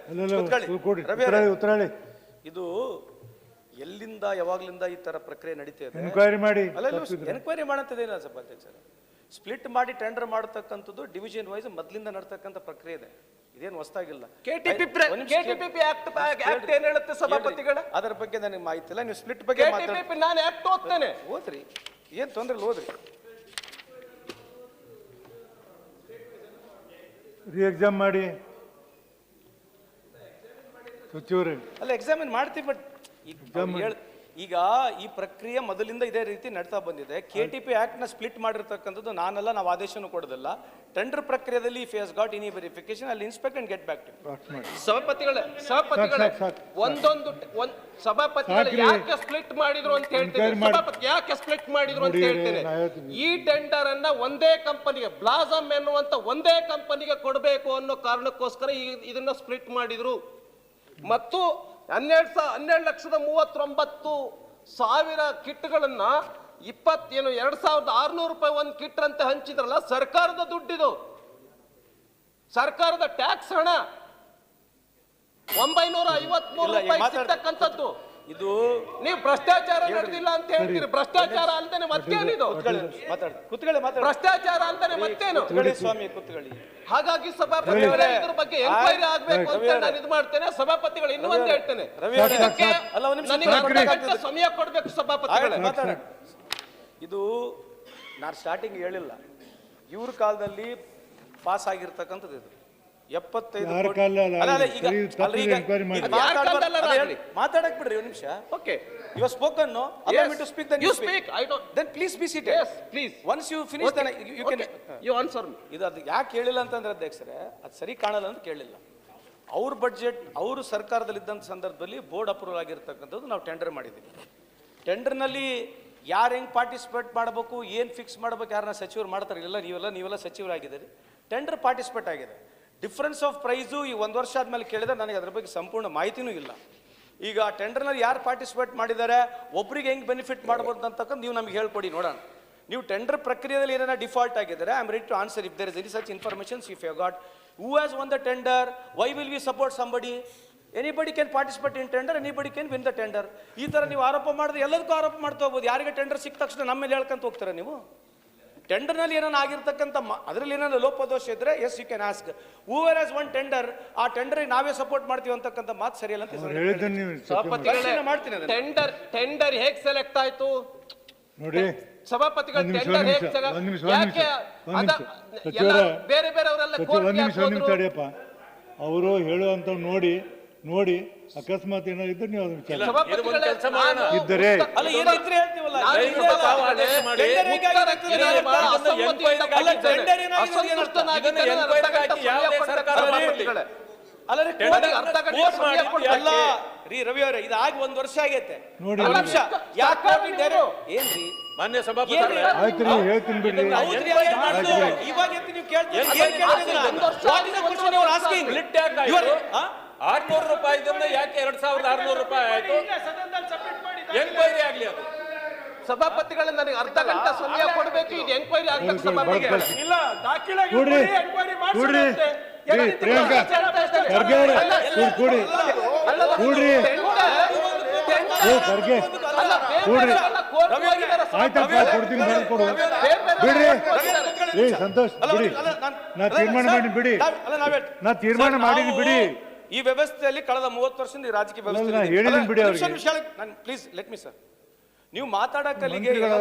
ಕೂತ್ಕೊಳ್ಳಿ. ಇದು ಎಲ್ಲಿಂದ ಯಾವಾಗ್ಲಿಂದ ಈ ತರ ಪ್ರಕ್ರಿಯೆ ನಡೀತಿದೆ? ಎನ್ಕ್ವೈರಿ ಮಾಡಿ. ಎನ್ಕ್ವೈರಿ ಮಾಡಂತದೇನ ಸಭಾಧ್ಯಕ್ಷರ? ಸ್ಪ್ಲಿಟ್ ಮಾಡಿ ಟೆಂಡರ್ ಮಾಡತಕ್ಕಂಥದ್ದು ಡಿವಿಷನ್ ವೈಸ್ ಮೊದಲಿಂದ ನಡ್ತಕ್ಕಂಥ ಪ್ರಕ್ರಿಯೆ ಇದೆ, ಇದೇನು ಹೊಸದಾಗಿಲ್ಲ. ಕೆಟಿಪಿಪಿ ಆಕ್ಟ್ ಏನ್ ಹೇಳುತ್ತೆ ಸಭಾಪತಿಗಳ? ಅದರ ಬಗ್ಗೆ ನನಗೆ ಮಾಹಿತಿ ಇಲ್ಲ. ನೀವು ಸ್ಪ್ಲಿಟ್ ಬಗ್ಗೆ ನಾನು ಆಕ್ಟ್ ಓದ್ತೇನೆ. ಓದ್ರಿ, ಏನ್ ತೊಂದ್ರೆ ಇಲ್ಲ, ಓದ್ರಿ. ರೀ ಎಕ್ಸಾಮ್ ಮಾಡಿ ಸಚಿವರೇ. ಅಲ್ಲ, ಎಕ್ಸಾಮಿನ್ ಮಾಡ್ತೀವಿ, ಬಟ್ ಈಗ ಈ ಪ್ರಕ್ರಿಯೆ ಮೊದಲಿಂದ ಇದೇ ರೀತಿ ನಡ್ತಾ ಬಂದಿದೆ. ಕೆಟಿಪಿ ಆಕ್ಟ್ ನ ಸ್ಪ್ಲಿಟ್ ಮಾಡಿರ್ತಕ್ಕಂಥದ್ದು ನಾನಲ್ಲ, ನಾವು ಆದೇಶನೂ ಕೊಡೋದಿಲ್ಲ. ಟೆಂಡರ್ ಪ್ರಕ್ರಿಯೆಯಲ್ಲಿ if has got any verification ಅಲ್ಲಿ inspect and get back to ಸಭಾಪತಿಗಳೇ ಒಂದೊಂದು ಸಭಾಪತಿಗಳು ಯಾಕೆ ಸ್ಪ್ಲಿಟ್ ಮಾಡಿದ್ರು ಅಂತ ಹೇಳ್ತೇನೆ. ಸಭಾಪತಿ ಯಾಕೆ ಸ್ಪ್ಲಿಟ್ ಮಾಡಿದ್ರು ಅಂತ ಹೇಳ್ತೇನೆ. ಈ ಟೆಂಡರ್ ಅನ್ನ ಒಂದೇ ಕಂಪನಿಗೆ, ಬ್ಲಾಸಮ್ ಎನ್ನುವಂತ ಒಂದೇ ಕಂಪನಿಗೆ ಕೊಡಬೇಕು ಅನ್ನೋ ಕಾರಣಕ್ಕೋಸ್ಕರ ಇದನ್ನ ಸ್ಪ್ಲಿಟ್ ಮಾಡಿದ್ರು. ಮತ್ತು 12,39,000 ಕಿಟ್ಗಳನ್ನ 2,600 ರೂಪಾಯಿ ಒಂದು ಕಿಟ್ ಅಂತ ಹಂಚಿದ್ರಲ್ಲ, ಸರ್ಕಾರದ ದುಡ್ಡಿದು, ಸರ್ಕಾರದ ಟ್ಯಾಕ್ಸ್ ಹಣ. 953 ರೂಪಾಯಿ ಸಿಗ್ತಕ್ಕಂಥದ್ದು. ಇದು ನೀವು ಭ್ರಷ್ಟಾಚಾರ ನಡೆದಿಲ್ಲ ಅಂತ ಹೇಳ್ತೀರಿ. ಭ್ರಷ್ಟಾಚಾರ ಅಂತಾನೆ ಮತ್ತೇನಿದು? ಭ್ರಷ್ಟಾಚಾರ ಅಂತಾನೆ ಮತ್ತೇನು? ಸ್ವಾಮಿ ಕೂತ್ಕೊಳ್ಳಿ. ಹಾಗಾಗಿ ಸಭಾಪತಿಗಳೇ ಇದ್ರ ಬಗ್ಗೆ ಎಂಕ್ವೈರಿ ಆಗ್ಬೇಕು ಅಂತ ನಾನು ಇದು ಮಾಡ್ತೇನೆ. ಸಭಾಪತಿಗಳು ಇನ್ನೂ ಒಂದು ಹೇಳ್ತೇನೆ, ನನಗೆ ಅರ್ಧ ಗಂಟೆ ಸಮಯ ಕೊಡ್ಬೇಕು ಸಭಾಪತಿಗಳೇ. ಇದು ನಾನು ಸ್ಟಾರ್ಟಿಂಗ್ ಹೇಳಿಲ್ಲ, ಇವ್ರ ಕಾಲದಲ್ಲಿ ಪಾಸ್ ಆಗಿರ್ತಕ್ಕಂಥದ್ದು. ಇದು 75 ಮಾತಾಡಕ್ ಬಿಡ್ರಿ ಒಂದು ನಿಮಿಷ. Okay, you have spoken, no? Allow me to speak, then you speak. I don't. Then please be seated. Yes, please. Once you finish, then you can. You answer me. ಇದು ಅದು ಯಾಕೆ ಹೇಳಿಲ್ಲ ಅಂತಂದ್ರೆ ಅಧ್ಯಕ್ಷರೇ, ಅದು ಸರಿ ಕಾಣಲ್ಲ ಅಂತ ಕೇಳಿಲ್ಲ. ಅವ್ರ ಬಡ್ಜೆಟ್ ಅವರು ಸರ್ಕಾರದಲ್ಲಿದ್ದಂಥ ಸಂದರ್ಭದಲ್ಲಿ ಬೋರ್ಡ್ ಅಪ್ರೂವಲ್ ಆಗಿರ್ತಕ್ಕಂಥದ್ದು ನಾವು ಟೆಂಡರ್ ಮಾಡಿದ್ದೀವಿ. ಟೆಂಡರ್ನಲ್ಲಿ ಯಾರು ಹೆಂಗೆ ಪಾರ್ಟಿಸಿಪೇಟ್ ಮಾಡಬೇಕು, ಏನು ಫಿಕ್ಸ್ ಮಾಡಬೇಕು, ಯಾರನ್ನ ಸಚಿವರು ಮಾಡ್ತಾರೆ ಇಲ್ಲ, ನೀವೆಲ್ಲ ಸಚಿವರಾಗಿದ್ದೀರಿ. ಟೆಂಡರ್ ಪಾರ್ಟಿಸಿಪೇಟ್ ಆಗಿದೆ. ಡಿಫ್ರೆನ್ಸ್ ಆಫ್ ಪ್ರೈಸು ಈ 1 ವರ್ಷ ಆದಮೇಲೆ ಕೇಳಿದ್ರೆ ನನಗೆ ಅದ್ರ ಬಗ್ಗೆ ಸಂಪೂರ್ಣ ಮಾಹಿತಿನೂ ಇಲ್ಲ. ಈಗ ಟೆಂಡರ್ನಲ್ಲಿ ಯಾರು ಪಾರ್ಟಿಸಿಪೇಟ್ ಮಾಡಿದ್ದಾರೆ, ಒಬ್ರಿಗೆ ಹೆಂಗೆ ಬೆನಿಫಿಟ್ ಮಾಡ್ಬೋದು ಅಂತಕ್ಕಂಥ ನೀವು ನಮಗೆ ಹೇಳ್ಕೊಡಿ ನೋಡೋಣ. ನೀವು ಟೆಂಡರ್ ಪ್ರಕ್ರಿಯೆಯಲ್ಲಿ ಏನಾರ ಡಿಫಾಲ್ಟ್ ಆಗಿದ್ದಾರೆ, I am ready to answer if there is any such informations. If you got who has won the tender, why will we support somebody? Anybody can participate in tender, anybody can win the tender. ಈ ಥರ ನೀವು ಆರೋಪ ಮಾಡಿದ್ರೆ ಎಲ್ಲದಕ್ಕೂ ಆರೋಪ ಮಾಡ್ತಾ ಹೋಗ್ಬೋದು. ಯಾರಿಗೆ ಟೆಂಡರ್ ಸಿಕ್ಕ ತಕ್ಷಣ ನಮ್ಮ ಮೇಲೆ ಹೇಳ್ಕೊಂತ ಹೋಗ್ತಾರೆ ನೀವು? ಟೆಂಡರ್ನಲ್ಲಿ ಏನಾನ ಆಗಿರ್ತಕ್ಕಂಥ ಅದರಲ್ಲಿ ಏನಾದ್ರು ಲೋಪದೋಷ ಇದ್ರೆ yes you can ask. Whoever has won tender, ಆ ಟೆಂಡರ್ ನಾವೇ ಸಪೋರ್ಟ್ ಮಾಡ್ತೀವಿ ಅಂತಕ್ಕಂಥ ಮಾತು ಸರಿಯಲ್ಲ ಅಂತ ಮಾಡ್ತೀನಿ. ಟೆಂಡರ್ ಹೇಗೆ ಸೆಲೆಕ್ಟ್ ಆಯ್ತು ನೋಡಿ ಸಭಾಪತಿಗಳು? ಟೆಂಡರ್ ಹೇಗೆ ಬೇರೆ ಬೇರೆಯವರೆಲ್ಲ ತಡಿಯಪ್ಪ, ಅವರು ಹೇಳುವಂತ ನೋಡಿ ಅಕಸ್ಮಾತ್ ಏನಾಗಿದ್ದರೆ ನೀವು ಅದನ್ನ ಇದ್ದರೆ ಅಲ್ಲ ರೀ ರವಿ ಅವರೇ, ಇದಾಗಿ 1 ವರ್ಷ ಆಗೈತೆ ನೋಡಿ. ಏನ್ರಿ ಮಾನ್ಯ ಸಭಾಪತಿಗಳೇ, ಹೇಳ್ತೀನಿ ಬಿಡ್ರಿ. ಇವಾಗ ನೀವು ಕೇಳ್ತೀರಿ 600 ರೂಪಾಯಿದಿಂದ ಯಾಕೆ 2,600 ರೂಪಾಯಿ ಆಯ್ತು? ಎನ್ಕ್ವೈರಿ ಆಗ್ಲಿ. ಅದು ಸಭಾಪತಿಗಳ ನನಗೆ ಅರ್ಧ ಗಂಟೆ ಸಮಯ ಕೊಡಬೇಕು. ಇದು ಎನ್ಕ್ವೈರಿ ಆಗ್ಬೇಕು ಸಭಾಪತಿಗಳು. ಇಲ್ಲ ದಾಖಲೆ ಸಂತೋಷ್ ಬಿಡಿ, ನಾ ತೀರ್ಮಾನ ಮಾಡೀನಿ ಬಿಡಿ. ಈ ವ್ಯವಸ್ಥೆಯಲ್ಲಿ ಕಳೆದ 30 ವರ್ಷದಿಂದ ಈ ರಾಜಕೀಯ ವ್ಯವಸ್ಥೆ ಪ್ಲೀಸ್ ಲೆಟ್ ಮಿ ಸರ್. ನೀವು ಮಾತಾಡಕ್ಕಲ್ಲಿಗೆ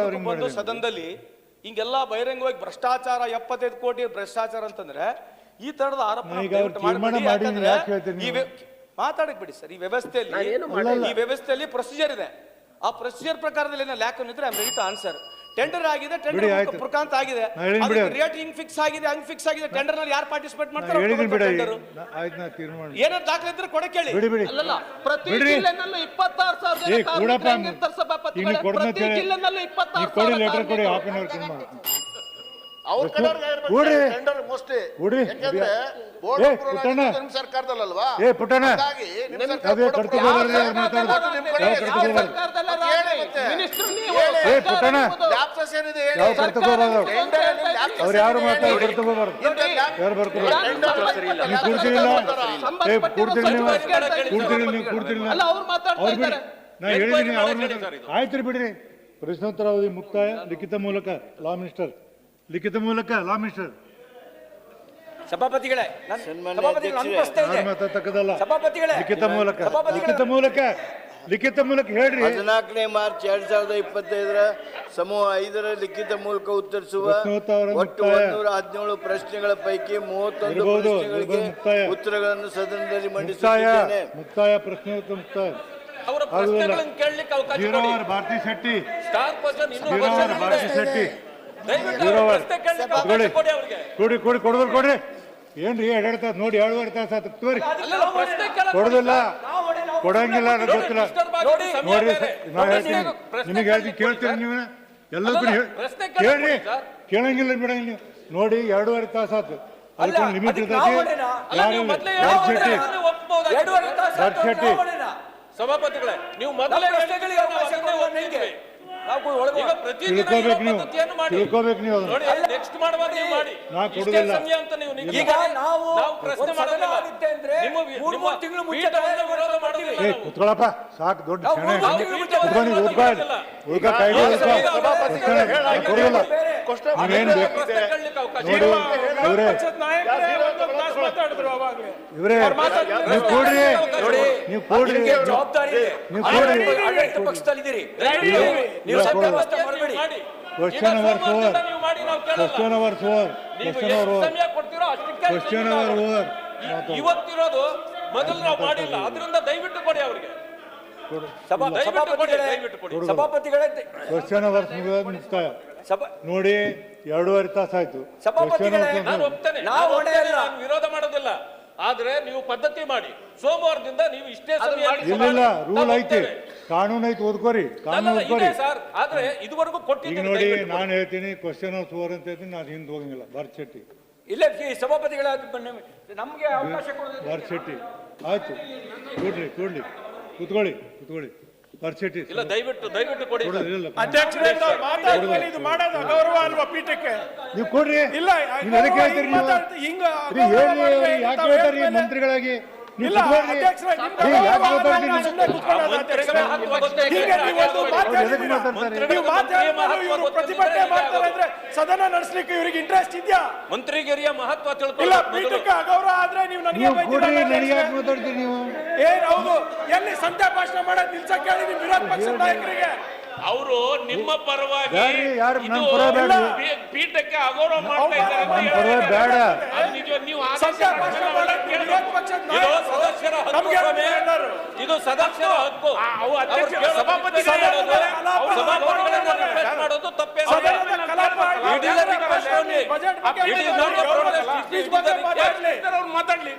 ಬಂದು ಸದನದಲ್ಲಿ ಹಿಂಗೆಲ್ಲ ಬಹಿರಂಗವಾಗಿ ಭ್ರಷ್ಟಾಚಾರ 75 ಕೋಟಿ ಭ್ರಷ್ಟಾಚಾರ ಅಂತಂದ್ರೆ ಈ ತರದ ಆರೋಪ ಮಾತಾಡಕ್ ಬಿಡಿ ಸರ್. ಈ ವ್ಯವಸ್ಥೆಯಲ್ಲಿ ಪ್ರೊಸೀಜರ್ ಇದೆ. ಆ ಪ್ರೊಸೀಜರ್ ಪ್ರಕಾರದಲ್ಲಿ ಏನೋ ಲ್ಯಾಕ್ ಇದ್ರೆ I am ready to answer. Tender ಆಗಿದೆ, ಟೆಂಡರ್ ಪ್ರಕಾಂತ ಆಗಿದೆ, ರೇಟ್ ಹಿಂಗ್ ಫಿಕ್ಸ್ ಆಗಿದೆ, ಹಂಗ್ ಫಿಕ್ಸ್ ಆಗಿದೆ. ಟೆಂಡರ್ ನಲ್ಲಿ ಯಾರು ಪಾರ್ಟಿಸಿಪೇಟ್ ಮಾಡ್ತಾರೆ ಏನಾದ್ರು ದಾಖಲೆ ಇದ್ರೆ ಕೊಡಕ್ಕೆ ಹೇಳಿ. ಪ್ರತಿ ಜಿಲ್ಲೆನಲ್ಲೂ 26,000 ಸಭಾಪತಿಗಳು, ಪ್ರತಿ ಜಿಲ್ಲೆನಲ್ಲೂ 26,000. ಅವ್ರ ಕೂಡ್ರಿ. Tender mostly ಕೂಡ್ರಿ. ಯಾಕಂದ್ರೆ ಬೋರ್ಡ್ ಏ, ಅಪ್ರೂವಲ್ ಪುಟ್ಟಣ್ಣ. ಆಗಿರೋದು ನಿಮ್ ಸರ್ಕಾರದಲ್ಲಲ್ವಾ ಏ ಪುಟ್ಟಣ್ಣ ಹಾಗಾಗಿ ನಿಮ್ ಸರ್ಕಾರ ಅದೇ ಬೋರ್ಡ್ ಕರ್ತವ್ಯ ಅಪ್ರೂವಲ್ ಬರಲಿ, ಆಗಿರೋದು ಮಾತಾಡೋದು. ನಿಮ್ ಕಡೆ ಯಾವ ಇದೆ. ಕರ್ತವ್ಯ ಬರಲಿ? ಸರ್ಕಾರದಲ್ಲ ಮತ್ತೆ ಹೇಳಿ ಮತ್ತೆ. ಮಿನಿಸ್ಟ್ರು ನೀವು, ಹೇಳಿ. ಏ ಪುಟ್ಟಣ್ಣ ಲ್ಯಾಪ್ಸಸ್ ಏನಿದೆ ಹೇಳಿ. ಯಾವ ಕರ್ತವ್ಯ ಬರಲ್ಲ ಟೆಂಡರ್ ಅಲ್ಲಿ ಲ್ಯಾಪ್ಸಸ್ ಅವ್ರು ಯಾರು ಏನಿದೆ ಮಾತಾಡೋ ಹೇಳಿ. ಕರ್ತವ್ಯ ಬರಲ್ಲ ಟೆಂಡರ್ ಲ್ಯಾಪ್- ಯಾರು ಬರ್ಕೋಬಾರ್ದು ಟೆಂಡರ್ ನೀವು ಕೂಡ್ತಿರಲಿಲ್ಲ ಏ ಕೂಡ್ತಿರಲಿಲ್ಲ ನೀವು ಸಂಬಂಧಪಟ್ಟಿರೋ ಕೂಡ್ತಿರಲಿಲ್ಲ ನೀವು ಕೂಡ್ತಿರಲಿಲ್ಲ ಅಲ್ಲ ಅವ್ರು ಮಾತಾಡ್ತಾ ಅವ್ರು ಬಿಡಿ ಇದ್ದಾರೆ. ನಾ ಹೇಳಿದ್ದೀನಿ ಅವ್ರು ಹೇಳಿ ಸರ್ ಇದು. ಆಯ್ತು ಬಿಡ್ರಿ ಪ್ರಶ್ನೋತ್ತರ ಅವಧಿ ಮುಕ್ತಾಯ ಲಿಖಿತ ಮೂಲಕ ಲಾ ಮಿನಿಸ್ಟರ್ ಲಿಖಿತ ಮೂಲಕ ಲಾ ಮಿನಿಸ್ಟರ್ ಸಭಾಪತಿಗಳೇ ಸಭಾಪತಿಗಳು ನನ್ನ ಪ್ರಶ್ನೆ ಇದೆ. ಯಾರು ಮಾತಾಡ್ತಕ್ಕದಲ್ಲ ಸಭಾಪತಿಗಳೇ ಲಿಖಿತ ಮೂಲಕ ಸಭಾಪತಿಗಳೇ. ಲಿಖಿತ ಮೂಲಕ ಹೇಳ್ರಿ 14 ಮಾರ್ಚ್ 2025 ಸಮೂಹ 5 ಲಿಖಿತ ಮೂಲಕ ಉತ್ತರಿಸುವ ಪ್ರಶ್ನೋತ್ತರ ಒಟ್ಟು ಮುಕ್ತಾಯ. 117 ಪ್ರಶ್ನೆಗಳ ಪೈಕಿ 31 ಇರ್ಬೋದು, ಪ್ರಶ್ನೆಗಳಿಗೆ ಮುಕ್ತಾಯ. ಉತ್ತರಗಳನ್ನು ಸದನದಲ್ಲಿ ಮುಕ್ತಾಯ ಮಂಡಿಸುತ್ತಿದ್ದೇನೆ. ಮುಕ್ತಾಯ ಪ್ರಶ್ನೋತ್ತರ ಮುಕ್ತಾಯ ಅವರ ಪ್ರಶ್ನೆಗಳನ್ನು ಕೇಳಲಿಕ್ಕೆ ಅವಕಾಶ ಕೊಡಿ. ಜೀರೋವರ್ ಭಾರತಿ ಶೆಟ್ಟಿ ಸ್ಟಾರ್ ಪರ್ಸನ್ ಇನ್ನೂ ಜೀರೋವರ್ question ಭಾರತಿ ಇದೆ. ಶೆಟ್ಟಿ ದಯವಿಟ್ಟು ಜೀರೋ ಅವ್ರ ಅವರ್. ಪ್ರಶ್ನೆ ಕೇಳಲಿಕ್ಕೆ ಕೊಡಿ. ಅವಕಾಶ ಕೊಡಿ ಅವ್ರಿಗೆ. ಕೊಡ್ರಿ ಕೊಡ್ರಿ ಏನ್ರಿ 2 ತಾಸು ನೋಡಿ 2.5 ತಾಸು ಆತು ತೋರಿ ಅಲ್ಲ, ಪ್ರಶ್ನೆ ಕೇಳಕ್ಕೆ ಕೊಡೋದಿಲ್ಲ ಕೊಡಂಗಿಲ್ಲ ನನಗೆ ನೋಡಿ, ಗೊತ್ತಿಲ್ಲ ಮಿಸ್ಟರ್ ಬಾಗಿ ಸಮಯ ನೋಡ್ರಿ ಬೇರೆ. ನಾ ಹೇಳ್ತೀನಿ ಪ್ರಶ್ನೆ ನಿಮಗೆ ಹೇಳ್ತೀನಿ ಕೇಳ್ತೀರಿ ನೀವು ಎಲ್ಲದಕ್ಕೂ ಅಲ್ಲ, ಪ್ರಶ್ನೆ ಕೇಳ್ರಿ ಕೇಳಕ್ಕೆ ಸರ್. ಕೇಳಂಗಿಲ್ಲ ಬಿಡಂಗಿಲ್ಲ ನೀವು ನೋಡಿ 2.5 ತಾಸು ಆತು ಅದಕ್ಕೊಂದು ಲಿಮಿಟ್ ಅದಕ್ಕೆ ಇರ್ತೈತಿ ನಾವು ಹೊಣೆನಾ? ಅಲ್ಲ, ನೀವು ಮೊದಲೇ ಭಾರತಿ ಶೆಟ್ಟಿ ಒಪ್ಪಬಹುದಾಗಿತ್ತು. 2.5 ತಾಸು ಭಾರತಿ ಶೆಟ್ಟಿ. ನಾವು ಹೊಣೆನಾ? ಸಭಾಪತಿಗಳೇ ನೀವು ನಮ್ಮ ಮೊದಲೇ ಪ್ರಶ್ನೆಗಳಿಗೆ ಅವಕಾಶ ಕೊಡುವ ನಿಮ್ಗೆ. ನಾವು ಒಳಗೆ ಈಗ ಪ್ರತಿದಿನ ತಿಳ್ಕೊಬೇಕು ನೀವು ಪದ್ಧತಿಯನ್ನು ಮಾಡಿ. ತಿಳ್ಕೊಬೇಕು ನೀವು ಅದನ್ನ. ನೋಡಿ ನೆಕ್ಸ್ಟ್ ಮಾಡುವಾಗ ನೀವು ಮಾಡಿ ನಾ ಇಷ್ಟೇ ಕೊಡುದಿಲ್ಲ. ಸಮಯ ಅಂತ ನೀವು ನಿಗದಿ ಈಗ ಮಾಡಿ. ನಾವು ಪ್ರಶ್ನೆ ಒಂದು ಸದನ ಮಾಡೋದಿಲ್ಲ. ಆಗುತ್ತೆ ಅಂದ್ರೆ ನಿಮ್ಮ 3 ತಿಂಗಳು ಮುಂಚೆ ಪೀಠವನ್ನು ವಿರೋಧ ಮಾಡೋದಿಲ್ಲ ಏ ನಾವು. ಕುತ್ಕೊಳ್ಳಪ್ಪ ಸಾಕು ದೊಡ್ಡ ನಾವು ಕ್ಷಣ ಮೂರು ತಿಂಗಳು ಮುಂಚೆ ಕುತ್ಕೊಂಡು ಉಳ್ಕ ಕಾಯ್ದೆ ಕೊಡೋದಿಲ್ಲ ನೀವೇನ್ ಬೇಕು ಪ್ರಶ್ನೆ ಕೇಳಲಿಕ್ಕೆ ಅವಕಾಶ ನೋಡಿ ಇವರೇ ಇವರೇ ನೀವು ಕೂಡ್ರಿ ನೀವು ಕೂಡ್ರಿ ಜವಾಬ್ದಾರಿ ಇದೆ. ನೀವು ಕೂಡ್ರಿ ಆಡಳಿತ ಪಕ್ಷದಲ್ಲಿದ್ದೀರಿ. ನೀವು ಇಲ್ಲ, ಸರ್ಕಾರ ಕೊಡು. ವ್ಯವಸ್ಥೆ ಮಾಡಬೇಡಿ. ಮಾಡಿ. ಕ್ವಶನ್ ಈಗ ಅವರ್ ಸೋಮವಾರದಿಂದ ನೀವು ಮಾಡಿ, ನಾವು ಕೇಳಲ್ಲ. ಕ್ವಶನ್ ಅವರ್ ಓವರ್ ನೀವು ಕ್ವಶನ್ ಎಷ್ಟು ಅವರ್ ಸಮಯ ಕೊಡ್ತೀರೋ ಅಷ್ಟಕ್ಕೆ ಕ್ವಶನ್ ಅವರ್ ಓವರ್ ಇವತ್ತಿರೋದು ಮೊದಲು ನಾವು ಮಾಡಿಲ್ಲ ಅದರಿಂದ ದಯವಿಟ್ಟು ಕೊಡಿ ಅವರಿಗೆ ಸಭಾಪತಿಗಳೇ ದಯವಿಟ್ಟು ಕೊಡಿ. ಸಭಾಪತಿಗಳೇ ಕ್ವಶನ್ ಅವರ್ಸ್ ಮುಕ್ತಾಯ ಸಭಾ ನೋಡಿ 2.5 ತಾಸು ಆಯ್ತು ಸಭಾಪತಿಗಳೇ, ನಾನು ಒಪ್ತೇನೆ ನಾವು ನಾನು ಹೊಣೆಯಲ್ಲ. ಒಪ್ತೇನೆ, ನಾನು ವಿರೋಧ ಮಾಡೋದಿಲ್ಲ ಆದ್ರೆ ನೀವು ಪದ್ಧತಿ ಮಾಡಿ ಸೋಮವಾರದಿಂದ ನೀವು ಇಷ್ಟೇ ಸಮಯ ಇಲ್ಲ ರೂಲ್ ಐತಿ ಕಾನೂನು ಐತಿ ಓದ್ಕೋರಿ ಕಾನೂನು ಓದ್ಕೋರಿ ಸರ್ ಆದ್ರೆ ಇದುವರೆಗೂ ಈಗ ಕೊಟ್ಟಿದ್ದೀನಿ ನೋಡಿ ದಯವಿಟ್ಟು ನಾನು ಹೇಳ್ತೀನಿ ಕ್ವಶನ್ ಅವರ್ಸ್ ಓವರ್ ಅಂತ ಹೇಳ್ತೀನಿ ನಾನು ಹಿಂದೆ ಹೋಗಂಗಿಲ್ಲ ಭಾರತ್ ಶೆಟ್ಟಿ ಇಲ್ಲ ಈ ಸಭಾಪತಿಗಳ ನಮ್ಗೆ ಅವಕಾಶ ಕೊಡೋದು ಭಾರತ್ ಶೆಟ್ಟಿ ಆಯ್ತು ಕೂಡ್ಲಿ ಕೂತ್ಕೊಳ್ಳಿ ಭಾರತ್ ಶೆಟ್ಟಿ ಇಲ್ಲ ದಯವಿಟ್ಟು ಕೊಡಿ ಸರ್. ಇಲ್ಲ ಅಧ್ಯಕ್ಷರೇ ತಾವು ಮಾತಾಡುವಲ್ಲಿ ಇದು ಮಾಡೋದು ಅಗೌರವ ಅಲ್ವಾ ಪೀಠಕ್ಕೆ? ನೀವು ಕೊಡ್ರಿ ಇಲ್ಲ, ನೀವು ಅದಕ್ಕೆ ಹೇಳ್ತೀರಿ ನೀವು ಹಿಂಗ ರೀ, ಹೇಳಿ ಯಾಕೆ ಹೇಳ್ತಾರಿ ಮಂತ್ರಿಗಳಾಗಿ ನೀವು ಇಲ್ಲ, ಕುತ್ಕೊಳ್ರಿ. ಅಧ್ಯಕ್ಷರೇ, ನಿಮ್ಗೆ ಏ, ಯಾಕೆ ಅಗೌರವ ಮಾತಾಡ್ತೀರಿ ಅಲ್ಲ, ನೀವು? ಸುಮ್ನೆ ಕೂತ್ಕೊಳ್ಳೋದು ಅಧ್ಯಕ್ಷರೇ. ಈಗ ನೀವು ಒಂದು ಅವ್ರು ಮಾತಾಡಿದ್ದೀರಾ. ಎದಕ್ಕೆ ಮಾತಾಡ್ತಾರೆ ನೀವು ಮಾತಾಡಿದ್ರು ಇವರು ಪ್ರತಿಭಟನೆ ಮಾಡ್ತಾರೆ ಅಂದ್ರೆ ಸದನ ನಡೆಸಲಿಕ್ಕೆ ಇವರಿಗೆ ಇಂಟ್ರೆಸ್ಟ್ ಇದೆಯಾ? ಮಂತ್ರಿಗಿರಿಯ ಮಹತ್ವ ಇಲ್ಲ, ತಿಳ್ಕೊಳ್ಳಿ ಪೀಠಕ್ಕೆ ಅಗೌರವ ಆದ್ರೆ ನೀವು ನನಗೆ ನೀವು ಬೈತೀರಾ ಕೊಡ್ರಿ ನನಗೆ ಅಧ್ಯಕ್ಷರೇ? ಯಾಕೆ ಮಾತಾಡ್ತೀರಿ ನೀವು ಏನ್ ಹೌದು ಎಲ್ಲಿ ಸಂತೆ ಭಾಷಣ ಮಾಡೋದು ನಿಲ್ಸಕ್ಕೆ ಹೇಳಿ ನಿಮ್ ವಿರೋಧ ಪಕ್ಷದ ನಾಯಕರಿಗೆ. ಅವರು ನಿಮ್ಮ ಪರವಾಗಿ ಯಾರ್ರಿ ಯಾರು ಇದು ನನ್ನ ಪರವಾಗಿ ಬೇಡ್ರಿ ಪೀಠಕ್ಕೆ ಅಗೌರವ ಮಾಡ್ತಾ ಇದ್ದಾರೆ ಅಂತ ನನ್ನ ಪರವಾಗಿ ಬೇಡ ಅದು ನಿಜ. ನೀವು ಆದೇಶ ಸಂತೆ ಭಾಷಣ ಮಾಡೋದು ವಿರೋಧ ಪಕ್ಷದ ಇದು ನಾಯಕರು. ಸದಸ್ಯರ ಹಕ್ಕು ನಮ್ಗೆ ಸ್ವಾಮಿ. ಎಲ್ಲರೂ. ಇದು ಸದಸ್ಯರ ಹಕ್ಕು ಅವು ಅಧ್ಯಕ್ಷ ಅವ್ರು ಕೇಳೋದು ಸಭಾಪತಿ request ಮಾಡೋದು, ಕಲಾಪ ಸಭಾಪತಿಗಳನ್ನ request ಮಾಡೋದು ತಪ್ಪೇನಿಲ್ಲ. ಸದನದ ಕಲಾಪ It is a request only. Budget ಬಗ್ಗೆ It is not a protest. It is a request. ಅವ್ರು ಮಾತಾಡ್ಲಿ